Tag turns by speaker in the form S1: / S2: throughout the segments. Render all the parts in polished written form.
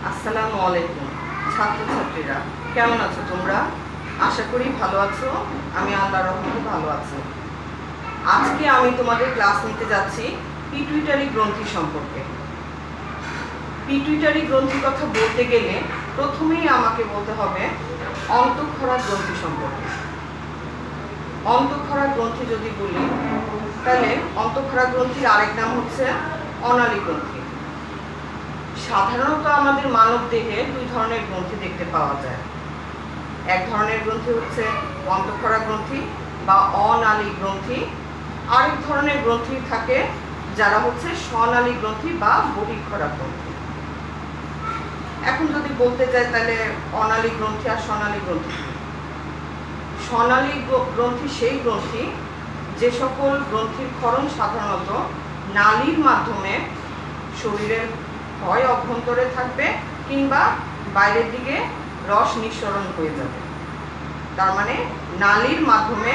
S1: আসসালামু আলাইকুম ছাত্রছাত্রীরা, কেমন আছো তোমরা? আশা করি ভালো আছো। আমি আল্লাহর রহমতে ভালো আছি। আজকে আমি তোমাদের ক্লাস নিতে যাচ্ছি পিটুইটারি গ্রন্থি সম্পর্কে। পিটুইটারি গ্রন্থির কথা বলতে গেলে প্রথমেই আমাকে বলতে হবে অন্তঃক্ষরা গ্রন্থি সম্পর্কে। অন্তঃক্ষরা গ্রন্থি যদি বলি, তাহলে অন্তঃক্ষরা গ্রন্থির আরেক নাম হচ্ছে অনালী গ্রন্থি। সাধারণত আমাদের মানব দেহে দুই ধরনের গ্রন্থি দেখতে পাওয়া যায়। এক ধরনের গ্রন্থি হচ্ছে অন্তঃক্ষরা গ্রন্থি বা অনালী গ্রন্থি। আরেক ধরনের গ্রন্থি থাকে যারা হচ্ছে স্বনালী গ্রন্থি বা বহিঃক্ষরা গ্রন্থি। এখন যদি বলতে যাই তাহলে অনালী গ্রন্থি আর স্বনালী গ্রন্থি। স্বনালী গ্রন্থি সেই গ্রন্থি যে সকল গ্রন্থির ক্ষরণ সাধারণত নালীর মাধ্যমে শরীরের হয় অভ্যন্তরে থাকবে কিংবা বাইরের দিকে রস নিঃসরণ হয়ে যাবে। তার মানে নালীর মাধ্যমে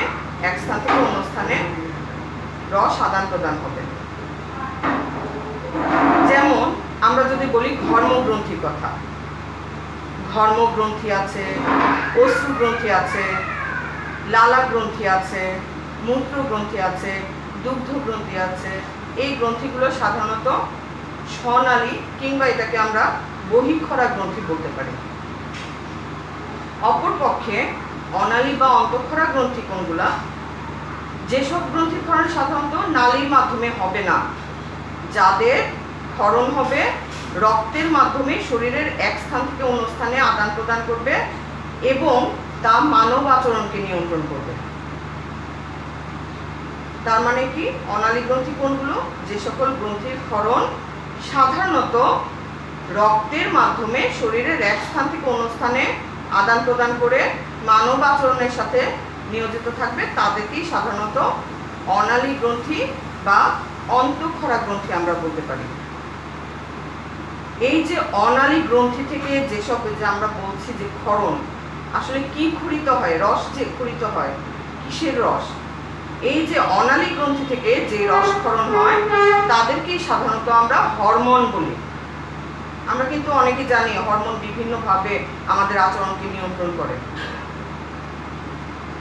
S1: এক স্থান থেকে অন্য স্থানে রস আদান প্রদান হবে। যেমন আমরা যদি বলি ঘর্মগ্রন্থির কথা, ঘর্মগ্রন্থি আছে, অশ্রু গ্রন্থি আছে, লালা গ্রন্থি আছে, মূত্র গ্রন্থি আছে, দুগ্ধ গ্রন্থি আছে। এই গ্রন্থিগুলো সাধারণত স্বনালী কিংবা এটাকে আমরা বহিঃক্ষরা গ্রন্থি বলতে পারি। অপরপক্ষে অনালী বা অন্তঃক্ষরা গ্রন্থি কোনগুলা? যেসব গ্রন্থির ক্ষরণ সাধারণত নালীর মাধ্যমে হবে না, যাদের ক্ষরণ হবে রক্তের মাধ্যমে শরীরের এক স্থান থেকে অন্য স্থানে আদান প্রদান করবে এবং তা মানব আচরণকে নিয়ন্ত্রণ করবে। তার মানে কি, অনালী গ্রন্থি কোনগুলো? যে সকল গ্রন্থির ক্ষরণ সাধারণত রক্তের মাধ্যমে শরীরের এক স্থান থেকে অন্য স্থানে আদান প্রদান করে মানব আচরণের সাথে নিয়োজিত থাকবে, তাদেরকেই সাধারণত অনালী গ্রন্থি বা অন্তঃক্ষরা গ্রন্থি আমরা বলতে পারি। এই যে অনালী গ্রন্থি থেকে যেসব যে আমরা বলছি যে ক্ষরণ, আসলে কি ক্ষরিত হয়? রস যে ক্ষরিত হয়, কিসের রস? এই যে অনালী গ্রন্থি থেকে যে রসক্ষরণ হয় তাদেরকেই সাধারণত আমরা হরমোন বলি। আমরা কিন্তু অনেকেই জানি হরমোন বিভিন্নভাবে আমাদের আচরণকে নিয়ন্ত্রণ করে।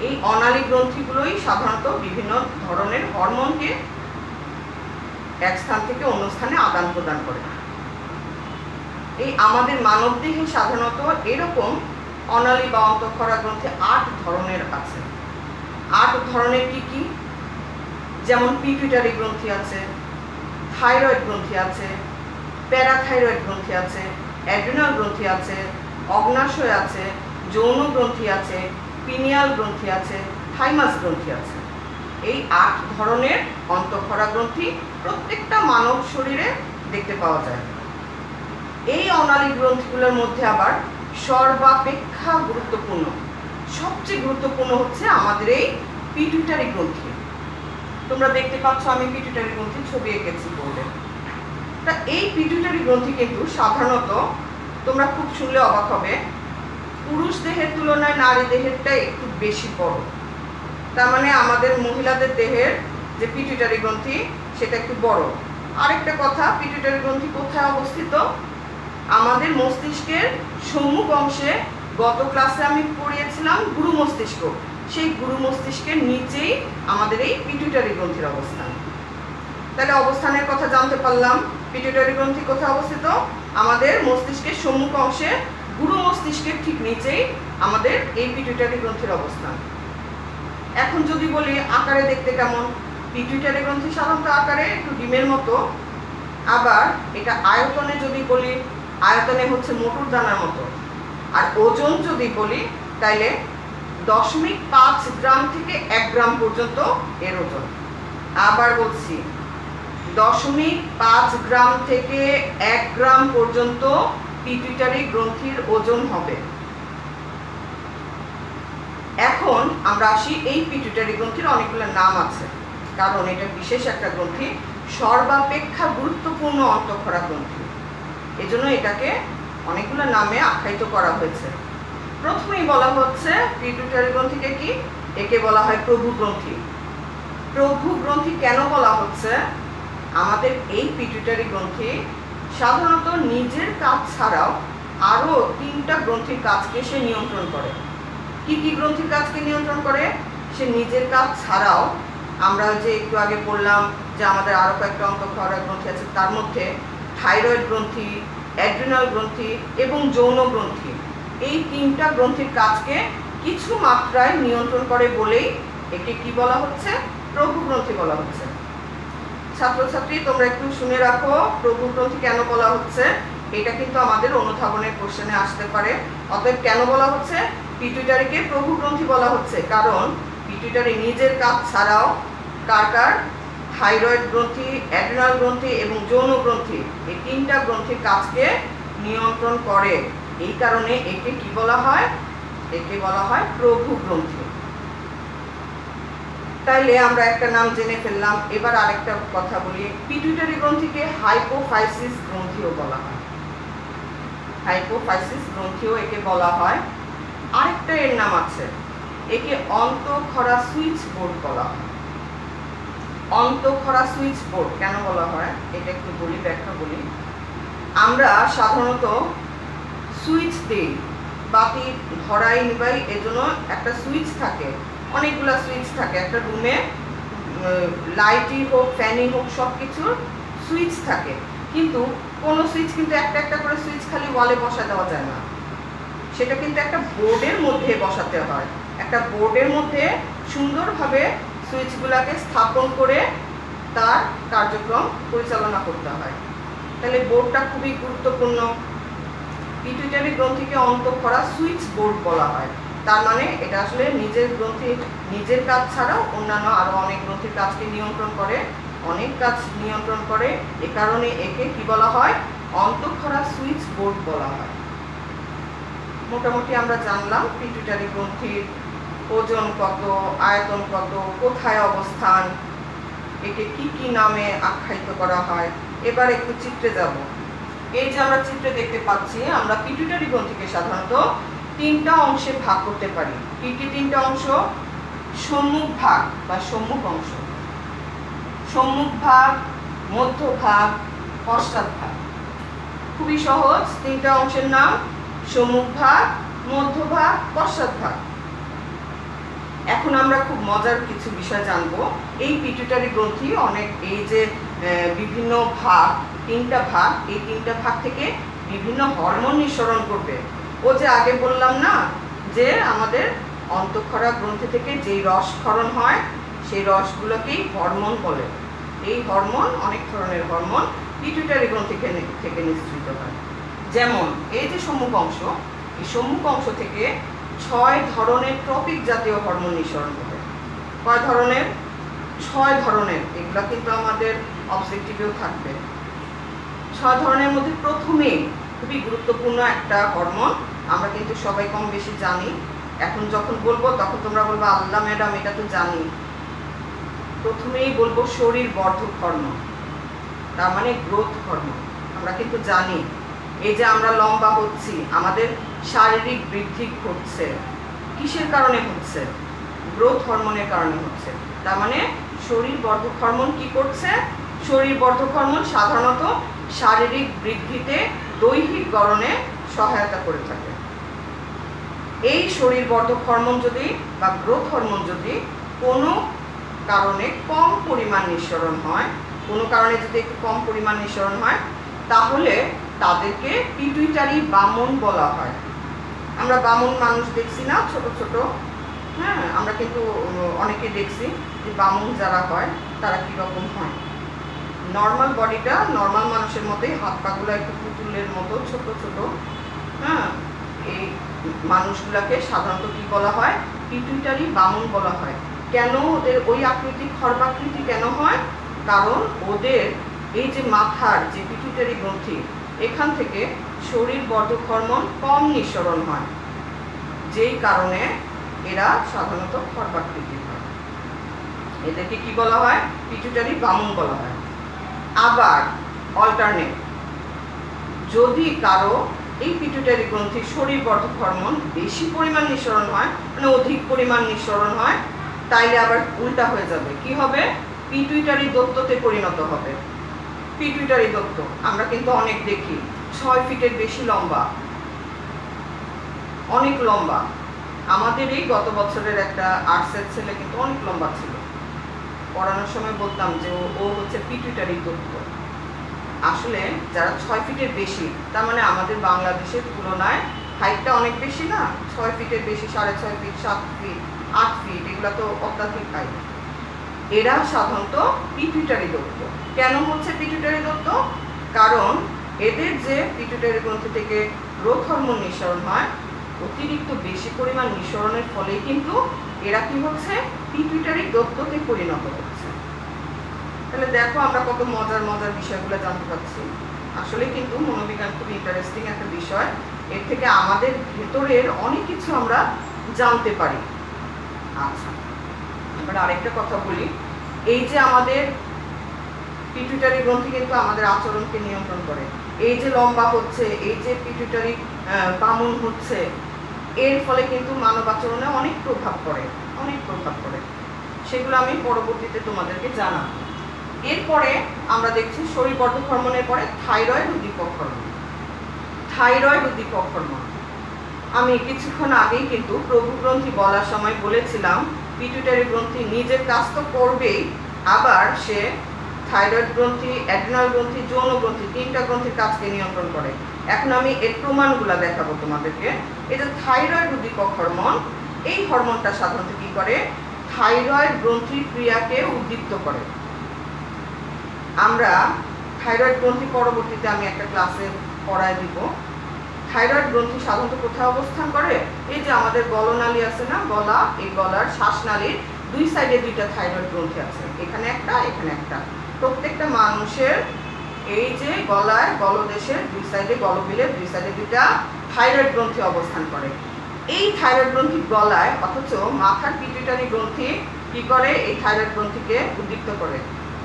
S1: এই অনালী গ্রন্থিগুলোই সাধারণত বিভিন্ন ধরনের হরমোনকে এক স্থান থেকে অন্য স্থানে আদান প্রদান করে। এই আমাদের মানবদেহে সাধারণত এরকম অনালী বা অন্তঃক্ষরা গ্রন্থি 8 ধরনের আছে। 8 ধরনের কি কি? যেমন পিটুইটারি গ্রন্থি আছে, থাইরয়েড গ্রন্থি আছে, প্যারাথাইরয়েড গ্রন্থি আছে, অ্যাড্রিনাল গ্রন্থি আছে, অগ্নাশয় আছে, যৌন গ্রন্থি আছে, পিনিয়াল গ্রন্থি আছে, থাইমাস গ্রন্থি আছে। এই 8 ধরনের অন্তঃক্ষরা গ্রন্থি প্রত্যেকটা মানব শরীরে দেখতে পাওয়া যায়। এই অনালী গ্রন্থিগুলোর মধ্যে আবার সর্বাপেক্ষা গুরুত্বপূর্ণ, সবচেয়ে গুরুত্বপূর্ণ হচ্ছে আমাদের এই পিটুইটারি গ্রন্থি। তোমরা দেখতে পাচ্ছ আমি পিটুইটারি গ্রন্থির ছবি এঁকেছি বোর্ডে। তা এই পিটুইটারি গ্রন্থি কিন্তু সাধারণত তোমরা খুব শুনলে অবাক হবে, পুরুষ দেহের তুলনায় নারী দেহেরটা একটু বেশি বড়। তার মানে আমাদের মহিলাদের দেহের যে পিটুইটারি গ্রন্থি সেটা একটু বড়। আরেকটা কথা, পিটুইটারি গ্রন্থি কোথায় অবস্থিত? আমাদের মস্তিষ্কের সম্মুখ অংশে। গত ক্লাসে আমি পড়িয়েছিলাম গুরু মস্তিষ্ক, সেই গুরু মস্তিষ্কের নিচেই আমাদের এই পিটুইটারি গ্রন্থির অবস্থান। তাহলে অবস্থানের কথা জানতে পারলাম। পিটুইটারি গ্রন্থি কোথায় অবস্থিত? আমাদের মস্তিষ্কের সম্মুখ অংশে গুরু মস্তিষ্কের ঠিক নিচেই আমাদের এই পিটুইটারি গ্রন্থির অবস্থান। এখন যদি বলি আকারে দেখতে কেমন? পিটুইটারি গ্রন্থি সাধারণত আকারে একটু ডিমের মতো। আবার এটা আয়তনে যদি বলি, আয়তনে হচ্ছে মটর দানার মতো। আর ওজন যদি বলি তাইলে 0.5 গ্রাম থেকে 1 গ্রাম পর্যন্ত এর ওজন। আবার বলছি 0.5 গ্রাম থেকে 1 গ্রাম পর্যন্ত পিটুইটারি গ্রন্থির ওজন হবে। এখন আমরা আসি, এই পিটুইটারি গ্রন্থির অনেকগুলো নাম আছে, কারণ এটা বিশেষ একটা গ্রন্থি, সর্বাপেক্ষা গুরুত্বপূর্ণ অন্তঃক্ষরা গ্রন্থি, এজন্য এটাকে অনেকগুলো নামে আখ্যায়িত করা হয়েছে। প্রথমেই বলা হচ্ছে পিটুইটারি গ্রন্থিকে কি? একে বলা হয় প্রভু গ্রন্থি। প্রভু গ্রন্থি কেন বলা হচ্ছে? আমাদের এই পিটুইটারি গ্রন্থি সাধারণত নিজের কাজ ছাড়াও আরও 3টা গ্রন্থির কাজকে সে নিয়ন্ত্রণ করে। কি কি গ্রন্থির কাজকে নিয়ন্ত্রণ করে? সে নিজের কাজ ছাড়াও, আমরা যে একটু আগে বললাম যে আমাদের আরও কয়েকটা অন্তঃক্ষরা গ্রন্থি আছে, তার মধ্যে থাইরয়েড গ্রন্থি, অ্যাড্রিনাল গ্রন্থি এবং যৌন গ্রন্থি, এই 3টা গ্রন্থির কাজকে কিছু মাত্রায় নিয়ন্ত্রণ করে বলেই একে কি বলা হচ্ছে? প্রভু গ্রন্থি বলা হচ্ছে। ছাত্রছাত্রী, তোমরা একটু শুনে রাখো প্রভু গ্রন্থি কেন বলা হচ্ছে। এটা কিন্তু আমাদের অনুধাবনের কোশ্চেনে আসতে পারে। অতএব কেন বলা হচ্ছে পিটুইটারিকে প্রভু গ্রন্থি বলা হচ্ছে? কারণ পিটুইটারি নিজের কাজ ছাড়াও কার থাইরয়েড গ্রন্থি, অ্যাড্রিনাল গ্রন্থি এবং যৌন গ্রন্থি, এই 3টা গ্রন্থির কাজকে নিয়ন্ত্রণ করে। এই কারণে একে কি বলা হয়? একে বলা হয় প্রভু গ্রন্থি। তাইলে আমরা একটা নাম জেনে ফেললাম। এবার আরেকটা কথা বলি, পিটুইটারি গ্রন্থিকে হাইপোফাইসিস গ্রন্থিও বলা হয়। হাইপোফাইসিস গ্রন্থিও একে বলা হয়। আরেকটা এর নাম আছে, একে অন্তঃক্ষরা সুইচ বোর্ড বলা হয়। অন্তঃক্ষরা সুইচ বোর্ড কেন বলা হয় এটা একটু বলি, ব্যাখ্যা বলি। আমরা সাধারণত সুইচ দিই, বাতি ধরাই নিবাই, এজন্য একটা সুইচ থাকে, অনেকগুলা সুইচ থাকে একটা রুমে, লাইটই হোক ফ্যানই হোক সব কিছুর সুইচ থাকে। কিন্তু কোনো সুইচ কিন্তু একটা একটা করে সুইচ খালি ওয়ালে বসা দেওয়া যায় না, সেটা কিন্তু একটা বোর্ডের মধ্যে বসাতে হয়। একটা বোর্ডের মধ্যে সুন্দরভাবে সুইচগুলোকে স্থাপন করে তার কার্যক্রম পরিচালনা করতে হয়। তাহলে বোর্ডটা খুবই গুরুত্বপূর্ণ। পিটুইটারি গ্রন্থিকে অন্তঃক্ষরা সুইচ বোর্ড বলা হয়। তার মানে এটা আসলে নিজের গ্রন্থি, নিজের কাজ ছাড়াও অন্যান্য আরও অনেক গ্রন্থির কাজকে নিয়ন্ত্রণ করে, অনেক কাজ নিয়ন্ত্রণ করে। এ কারণে একে কি বলা হয়? অন্তঃক্ষরা সুইচ বোর্ড বলা হয়। মোটামুটি আমরা জানলাম পিটুইটারি গ্রন্থির ওজন কত, আয়তন কত, কোথায় অবস্থান, একে কি কি নামে আখ্যায়িত করা হয়। এবার একটু চিত্রে যাব। এই যে আমরা চিত্রে দেখতে পাচ্ছি, আমরা পিটুইটারি গ্রন্থিকে সাধারণত 3টা অংশে ভাগ করতে পারি। কি কি 3টা অংশ? সম্মুখ ভাগ বা সম্মুখ অংশ, সম্মুখ ভাগ, মধ্য ভাগ, পশ্চাৎ ভাগ। খুবই সহজ, 3টা অংশের নাম সম্মুখ ভাগ, মধ্য ভাগ, পশ্চাৎ ভাগ। এখন আমরা খুব মজার কিছু বিষয় জানবো। এই পিটুইটারি গ্রন্থি অনেক, এই যে বিভিন্ন ভাগ, 3টা ভাগ, এই 3টা ভাগ থেকে বিভিন্ন হরমোন নিঃসরণ করবে। ও যে আগে বললাম না যে আমাদের অন্তঃক্ষরা গ্রন্থি থেকে যেই রস ক্ষরণ হয় সেই রসগুলোকেই হরমোন বলে। এই হরমোন, অনেক ধরনের হরমোন পিটুইটারি গ্রন্থি থেকে নিঃসৃত হয়। যেমন এই যে সম্মুখ অংশ, এই সম্মুখ অংশ থেকে 6 ধরনের ট্রপিক জাতীয় হরমোন নিঃসরণ হবে। কয় ধরনের? 6 ধরনের। এগুলো কিন্তু আমাদের অবজেক্টিভেও থাকবে। 6 ধরনের মধ্যে প্রথমেই খুবই গুরুত্বপূর্ণ একটা হরমোন, আমরা কিন্তু সবাই কম বেশি জানি। এখন যখন বলবো তখন তোমরা বলবো আল্লাহ ম্যাডাম এটা তো জানি। প্রথমেই বলবো শরীর বর্ধক হরমোন, তার মানে গ্রোথ হরমোন। আমরা কিন্তু জানি এই যে আমরা লম্বা হচ্ছি, আমাদের শারীরিক বৃদ্ধি ঘটছে, কিসের কারণে হচ্ছে? গ্রোথ হরমোনের কারণে হচ্ছে। তার মানে শরীর বর্ধক হরমোন কি করছে? শরীর বর্ধক হরমোন সাধারণত শারীরিক বৃদ্ধিতে, দৈহিক গড়নে সহায়তা করে থাকে। এই শরীর বর্ধক হরমোন যদি বা গ্রোথ হরমোন যদি কোনো কারণে কম পরিমাণ নিঃসরণ হয়, কোনো কারণে যদি একটু কম পরিমাণ নিঃসরণ হয়, তাহলে তাদেরকে পিটুইটারি বামন বলা হয়। আমরা বামন মানুষ দেখছি না, ছোট ছোট, হ্যাঁ, আমরা কিন্তু অনেকে দেখছি যে বামন যারা হয় তারা কীরকম হয়। নর্মাল বডিটা নর্মাল মানুষের মতোই, হাত পাগুলো একটু পুতুলের মতো ছোট ছোট, হ্যাঁ। এই মানুষগুলোকে সাধারণত কি বলা হয়? পিটুইটারি বামন বলা হয়। কেন ওদের ওই আকৃতি, খর্বাকৃতি কেন হয়? কারণ ওদের এই যে মাথার যে পিটুইটারি গ্রন্থি, এখান থেকে শরীর বর্ধক হরমোন কম নিঃসরণ হয়, যেই কারণে এরা সাধারণত খর্বাকৃতি হয়। এদেরকে কি বলা হয়? পিটুইটারি বামন বলা হয়। আবার অল্টারনেট, যদি কারো এই পিটুইটারি গ্রন্থি শরীর বর্ধক হরমোন বেশি পরিমাণ নিঃসরণ হয়, মানে অধিক পরিমাণ নিঃসরণ হয়, তাইলে আবার উল্টা হয়ে যাবে। কি হবে? পিটুইটারি দত্ততে পরিণত হবে। পিটুইটারি দত্ত আমরা কিন্তু অনেক দেখি, 6 ফিটের বেশি লম্বা, অনেক লম্বা। আমাদের এই গত বছরের একটা আর্টসের ছেলে কিন্তু অনেক লম্বা ছিল। পড়ানোর সময় বলতাম যে ও হচ্ছে পিটুইটারি তথ্য। আসলে যারা 6 ফিটের বেশি, তার মানে আমাদের বাংলাদেশের তুলনায় হাইটটা অনেক বেশি না, 6 ফিটের বেশি, 6.5 ফিট, 7 ফিট, 8 ফিট, এগুলো তো অত্যাধিক হাইট। এরা সাধারণত পিটুইটারি দত্ত। কেন হচ্ছে পিটুইটারি দত্ত? কারণ এদের যে পিটুইটারি গ্রন্থি থেকে গ্রোথ হরমোন নিঃসরণ হয়, অতিরিক্ত বেশি পরিমাণ নিঃসরণের ফলে কিন্তু এরা কি হচ্ছে, পিটুইটারি দত্ততে পরিণত হচ্ছে। তাহলে দেখো আমরা কত মজার মজার বিষয়গুলো জানতে পারছি। আসলে কিন্তু মনোবিজ্ঞান খুব ইন্টারেস্টিং একটা বিষয়। এর থেকে আমাদের ভেতরের অনেক কিছু আমরা জানতে পারি। আচ্ছা, এবার আরেকটা কথা বলি। এই যে আমাদের পিটুইটারি গ্রন্থি কিন্তু আমাদের আচরণকে নিয়ন্ত্রণ করে। এই যে লম্বা হচ্ছে, এই যে পিটুইটারি বামন হচ্ছে, এর ফলে কিন্তু মানব আচরণে অনেক প্রভাব পড়ে, অনেক প্রভাব পড়ে। সেগুলো আমি পরবর্তীতে তোমাদেরকে জানাবো। এরপরে আমরা দেখছি শরীরবর্ধক হরমোনের পরে থাইরয়েড উদ্দীপক হরমোন। থাইরয়েড উদ্দীপক হরমোন আমি কিছুক্ষণ আগেই কিন্তু প্রভুগ্রন্থি বলার সময় বলেছিলাম পিটুইটারি গ্রন্থি নিজের কাজ তো করবেই, আবার সে থাইরয়েড গ্রন্থি, অ্যাড্রিনাল গ্রন্থি, যৌন গ্রন্থি, 3টা গ্রন্থির কাজকে নিয়ন্ত্রণ করে। এখন আমি এর প্রমাণগুলো দেখাবো তোমাদেরকে। এই যে থাইরয়েড উদ্দীপক হরমোন, এই হরমোনটা সাধারণত কি করে, থাইরয়েড গ্রন্থির ক্রিয়াকে উদ্দীপ্ত করে। আমরা থাইরয়েড গ্রন্থি পরবর্তীতে আমি একটা ক্লাসে পড়ায় দিব। থাইরয়েড গ্রন্থি সাধারণত কোথায় অবস্থান করে, এই যে আমাদের গলনালী আছে না, গলা, এই গলার শ্বাসনালীর 2 সাইডে 2টা থাইরয়েড গ্রন্থি আছে, এখানে একটা, এখানে একটা। প্রত্যেকটা মানুষের এই যে গলায়, গলদেশের 2 সাইডে, গলবিলের 2 সাইডে 2টা থাইরয়েড গ্রন্থি অবস্থান করে। এই থাইরয়েড গ্রন্থি গলায়, অথচ মাথার পিটুইটারি গ্রন্থি কি করে, এই থাইরয়েড গ্রন্থিকে উদ্দীপ্ত করে।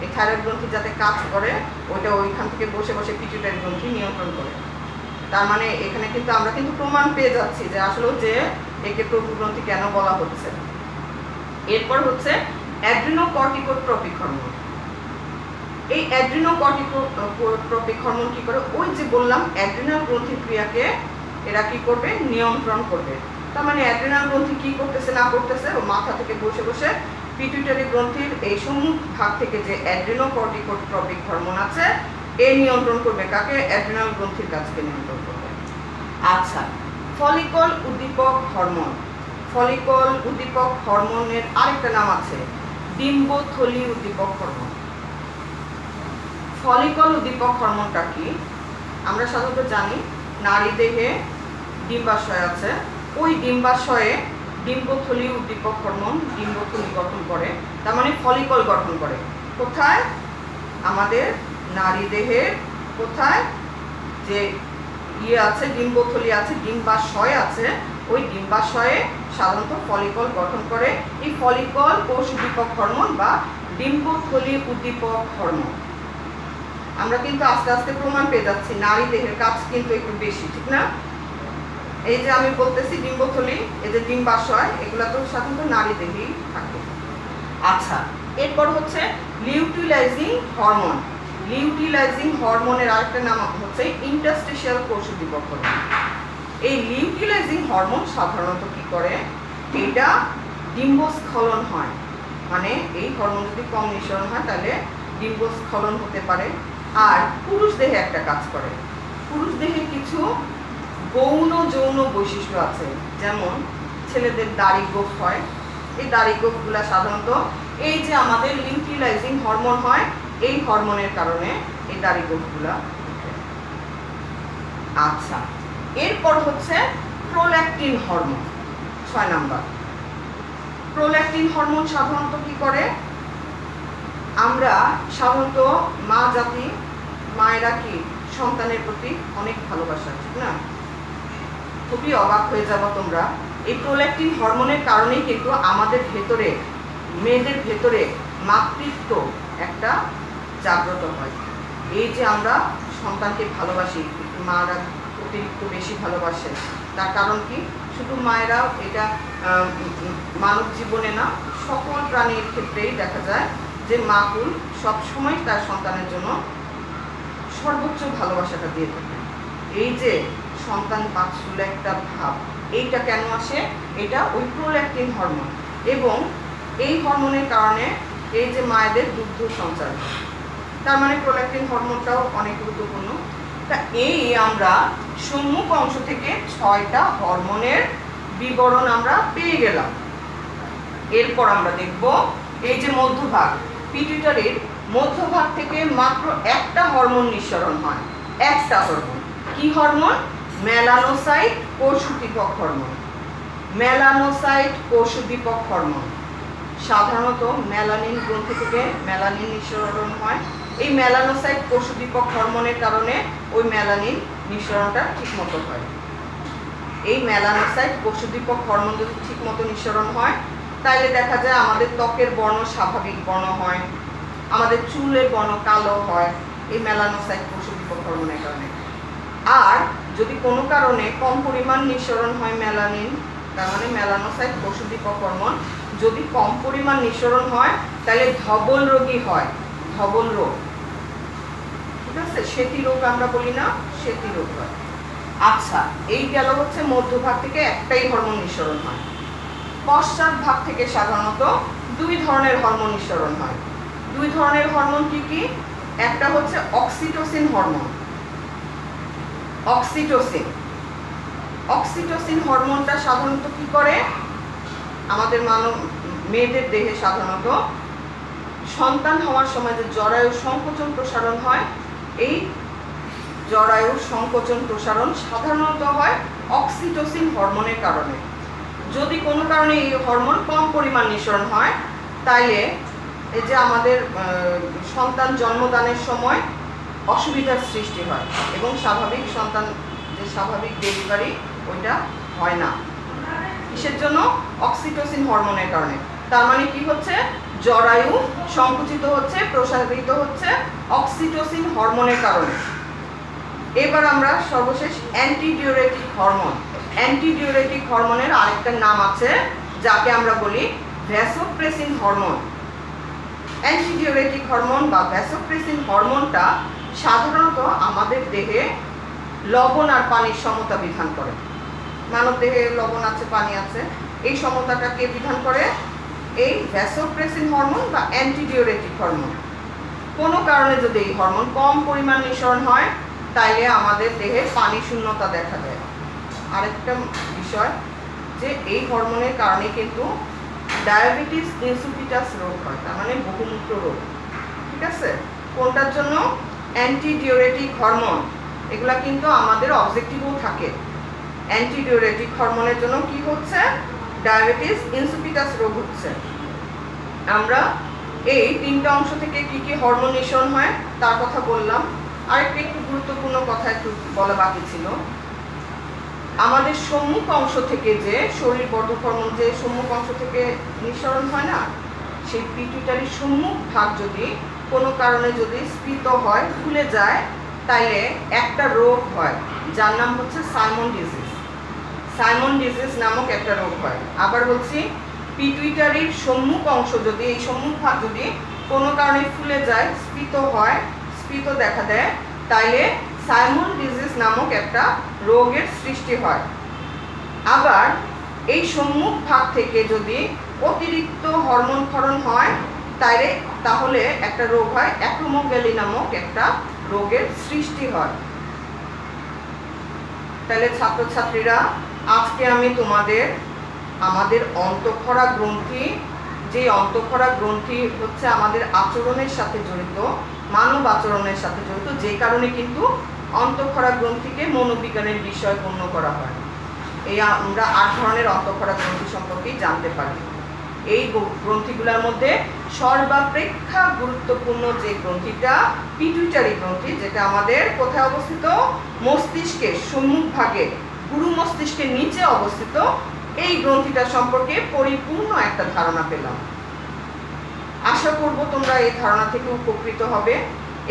S1: এই থাইরয়েড গ্রন্থি যাতে কাজ করে, ওইটা ওইখান থেকে বসে বসে পিটুইটারি গ্রন্থি নিয়ন্ত্রণ করে। তার মানে এখানে কিন্তু আমরা কিন্তু প্রমাণ পেয়ে যাচ্ছি যে আসলে যে একে প্রভুগ্রন্থি কেন বলা হচ্ছে। এরপর হচ্ছে অ্যাড্রিনোকর্টিকোট্রপিক হরমোন। এই অ্যাড্রিনোকর্টিকোট্রপিক হরমোন কি করে, ওই যে বললাম অ্যাড্রিনাল গ্রন্থির ক্রিয়াকে এরা কি করবে, নিয়ন্ত্রণ করবে। তার মানে অ্যাড্রিনাল গ্রন্থি কি করতেছে না করতেছে, ও মাথা থেকে বসে বসে পিটুইটারি গ্রন্থির এই সম্মুখ ভাগ থেকে যে অ্যাড্রিনোকর্টিকোট্রপিক হরমোন আছে, এ নিয়ন্ত্রণ করবে কাকে, অ্যাড্রিনাল গ্রন্থির কাজকে নিয়ন্ত্রণ করবে। আচ্ছা, ফলিকল উদ্দীপক হরমোন। ফলিকল উদ্দীপক হরমোনের আরেকটা নাম আছে ডিম্বথলি উদ্দীপক হরমোন। ফলিকল উদ্দীপক হরমোনটা কি, আমরা সাধারণত জানি নারী দেহে ডিম্বাশয় আছে, ওই ডিম্বাশয়ে ডিম্বথলি উদ্দীপক হরমোন ডিম্বথলি গঠন করে, তার মানে ফলিকল গঠন করে। কোথায়, আমাদের নারী দেহের কোথায় যে আছে, ডিম্বথলি আছে, ডিম্বাশয় আছে, ওই ডিম্বাশয়ে সাধারণত ফলিকল গঠন করে। এই ফলিকল কোষ উদ্দীপক হরমোন বা ডিম্বথলি উদ্দীপক হরমোন। আমরা কিন্তু আস্তে আস্তে প্রমাণ পেয়ে যাচ্ছি নারী দেহের কাজ কিন্তু একটু বেশি, ঠিক না? এই যে আমি বলতেছি ডিম্বথলি, এই যে ডিম্বাশয়, এগুলা তো সাধারণত নারী দেহেই থাকে। আচ্ছা, এরপর হচ্ছে লিউটিলাইজিং হরমোন। লিউটিলাইজিং হরমোনের আরেকটা নাম হচ্ছে ইন্টারস্টিশিয়াল কোষ উদ্দীপক হরমোন। এই লিউটিলাইজিং হরমোন সাধারণত কি করে, এটা ডিম্বস্খলন হয়, মানে এই হরমোন যদি কম নিঃসরণ হয় তাহলে ডিম্বস্খলন হতে পারে। আর পুরুষ দেহে একটা কাজ করে, পুরুষ দেহে কিছু গৌণ যৌন বৈশিষ্ট্য আছে, যেমন ছেলেদের দাড়ি গোঁফ হয়, এই দাড়ি গোঁফগুলা সাধারণত এই যে আমাদের লিউটিলাইজিং হরমোন হয়, এই হরমোনের কারণে এই দাড়ি গোঁফগুলা ওঠে। আচ্ছা, এরপর হচ্ছে prolactin hormone, 6 number. Prolactin hormone সাধারণত কি করে, আমরা সাধারণত মা জাতি, মায়েরা কি সন্তানের প্রতি অনেক ভালোবাসা, ঠিক না? খুবই অবাক হয়ে যাবো তোমরা, এই প্রোল্যাকটিন হরমোনের কারণেই কিন্তু আমাদের ভেতরে, মেয়েদের ভেতরে মাতৃত্ব একটা জাগ্রত হয়। এই যে আমরা সন্তানকে ভালোবাসি, মারা অতিরিক্ত বেশি ভালোবাসে, তার কারণ কি, শুধু মায়েরা, এটা মানব জীবনে না, সকল প্রাণীর ক্ষেত্রেই দেখা যায় যে মাকুল সবসময় তার সন্তানের জন্য সর্বোচ্চ ভালোবাসাটা দিয়ে থাকে। এই যে সন্তান বাৎসল্য একটা ভাব, এইটা কেন আসে? এটা ওই প্রোল্যাকটিন হরমোন, এবং এই হরমোনের কারণে এই যে মায়েদের দুগ্ধ সঞ্চার, তার মানে প্রোল্যাকটিন হরমোনটাও অনেক গুরুত্বপূর্ণ। তা এই আমরা সম্মুখ অংশ থেকে 6টা হরমোনের বিবরণ আমরা পেয়ে গেলাম। এরপর আমরা দেখব এই যে মধ্যভাগ, পিটুইটারির মধ্যভাগ থেকে মাত্র একটা হরমোন নিঃসরণ হয়, একটা হরমোন। কি হরমোন? মেলানোসাইট কোষউদ্দীপক হরমোন। মেলানোসাইট কোষউদ্দীপক হরমোন সাধারণত মেলানিন গ্রন্থি থেকে মেলানিন নিঃসরণ হয়। এই মেলানোসাইট কোষউদ্দীপক হরমোনের কারণে ওই মেলানিন নিঃসরণটা ঠিকমতো হয়। এই মেলানোসাইট কোষউদ্দীপক হরমোন যদি ঠিকমতো নিঃসরণ হয়, তাইলে দেখা যায় আমাদের ত্বকের বর্ণ স্বাভাবিক বর্ণ হয়, আমাদের চুলের বর্ণ কালো হয়, এই মেলানোসাইট কোষউদ্দীপক হরমোনের কারণে। আর যদি কোনো কারণে কম পরিমাণ নিঃসরণ হয় মেলানিন, তার মানে মেলানোসাইট কোষউদ্দীপক হরমোন যদি কম পরিমাণ নিঃসরণ হয়, তাহলে ধবল রোগী হয়, ধবল রোগ। ঠিক আছে, সেতি রোগ আমরা বলি না, সেতি রোগ হয়। আচ্ছা, এই গেল হচ্ছে মধ্যভাগ থেকে একটাই হরমোন নিঃসরণ হয়। পশ্চাৎ ভাগ থেকে সাধারণত 2 ধরনের হরমোন নিঃসরণ হয়। 2 ধরনের হরমোন কি কি? একটা হচ্ছে অক্সিটোসিন হরমোন। অক্সিটোসিন, অক্সিটোসিন হরমোনটা সাধারণত কি করে? আমাদের মেয়েদের দেহে সাধারণত সন্তান হওয়ার সময় যে জরায়ু সংকোচন প্রসারণ হয়, এই জরায়ু সংকোচন প্রসারণ সাধারণত হয় অক্সিটোসিন হরমোনের কারণে। যদি কোনো কারণে এই হরমোন কম পরিমাণ নিঃসরণ হয়, তাইলে এই যে আমাদের সন্তান জন্মদানের সময় অসুবিধার সৃষ্টি হয় এবং স্বাভাবিক সন্তান, যে স্বাভাবিক ডেলিভারি, ওইটা হয় না। কিসের জন্য? অক্সিটোসিন হরমোনের কারণে। তার মানে কি হচ্ছে? জরায়ু সংকুচিত হচ্ছে, প্রসারিত হচ্ছে অক্সিটোসিন হরমোনের কারণে। এবার আমরা সর্বশেষ অ্যান্টিডিউরেটিক হরমোন। অ্যান্টিডিউরেটিক হরমোনের আরেকটা নাম আছে, যাকে আমরা বলি ভ্যাসোপ্রেসিন হরমোন। অ্যান্টিডিউরেটিক হরমোন বা ভ্যাসোপ্রেসিন হরমোনটা সাধারণত আমাদের দেহে লবণ আর পানির সমতা বিধান করে। মানব দেহে লবণ আছে, পানি আছে, এই সমতাটা কে বিধান করে? এই ভ্যাসোপ্রেসিন হরমোন বা অ্যান্টিডিউরেটিক হরমোন। কোনো কারণে যদি এই হরমোন কম পরিমাণ নিঃসরণ হয়, তাইলে আমাদের দেহে পানি শূন্যতা দেখা দেয়। আরেকটা বিষয়, যে এই হরমোনের কারণে কিন্তু ডায়াবেটিস ইনসিপিটাস রোগ হয়, তার মানে বহুমূত্র রোগ। ঠিক আছে, কোনটার জন্য? Antidiuretic hormone. এগুলা কিন্তু আমাদের অবজেক্টিভও থাকে। অ্যান্টিডিউরেটিক হরমোনের জন্য কি হচ্ছে? ডায়াবেটিস ইনসিপিটাস রোগ হচ্ছে। আমরা এই 3টা অংশ থেকে কি কি হরমোন নিঃসরণ হয় তার কথা বললাম। আরেকটা একটু গুরুত্বপূর্ণ কথা একটু বলা বাকি ছিল। আমাদের সম্মুখ অংশ থেকে যে শরীর বর্ধক হরমোন, যে সম্মুখ অংশ থেকে নিঃসরণ হয় না, সেই পিটুইটারির সম্মুখ ভাগ যদি কোনো কারণে যদি স্ফীত হয়, ফুলে যায়, তাইলে একটা রোগ হয় যার নাম হচ্ছে সাইমন ডিজিজ। সাইমন ডিজিজ নামক একটা রোগ হয়। আবার বলছি, পিটুইটারির সম্মুখ অংশ যদি, এই সম্মুখ ভাগ যদি কোনো কারণে ফুলে যায়, স্ফীত হয়, স্ফীত দেখা দেয়, তাইলে সাইমন ডিজিজ নামক একটা রোগের সৃষ্টি হয়। আবার এই সম্মুখ ভাগ থেকে যদি অতিরিক্ত হরমোন ক্ষরণ হয়, তাহলে একটা রোগ হয়, অ্যাক্রোমোগ্যালি নামক একটা রোগের সৃষ্টি হয়। তাহলে ছাত্রছাত্রীরা, আজকে আমি তোমাদের আমাদের অন্তঃক্ষরা গ্রন্থি, যে অন্তঃক্ষরা গ্রন্থি হচ্ছে আমাদের আচরণের সাথে জড়িত, মানব আচরণের সাথে জড়িত, যে কারণে কিন্তু অন্তঃক্ষরা গ্রন্থিকে মনোবিজ্ঞানের বিষয় গণ্য করা হয়। এই আমরা 8 ধরনের অন্তঃক্ষরা গ্রন্থি সম্পর্কে জানতে পারি। এই গ্রন্থিগুলোর মধ্যে সর্বাপেক্ষা গুরুত্বপূর্ণ যে গ্রন্থিটা পিটুইটারি গ্রন্থি, যেটা আমাদের কোথায় অবস্থিত? মস্তিষ্কের সম্মুখ ভাগে, গুরু মস্তিষ্কের নিচে অবস্থিত। এই গ্রন্থিটা সম্পর্কে পরিপূর্ণ একটা ধারণা পেলাম। আশা করব তোমরা এই ধারণা থেকে উপকৃত হবে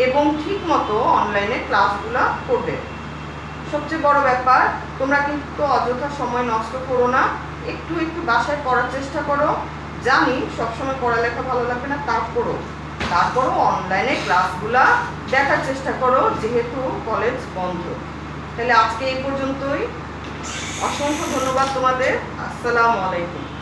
S1: এবং ঠিক মতো অনলাইনে ক্লাসগুলো করবে। সবচেয়ে বড় ব্যাপার, তোমরা কিন্তু অযথা সময় নষ্ট করো না, একটু একটু বাসায় পড়ার চেষ্টা করো। জানি সবসময় পড়ালেখা ভালো লাগবে না, তারপরও অনলাইনে ক্লাসগুলা দেখার চেষ্টা করো, যেহেতু কলেজ বন্ধ। তাহলে আজকে এই পর্যন্তই। অসংখ্য ধন্যবাদ তোমাদের। আসসালামু আলাইকুম।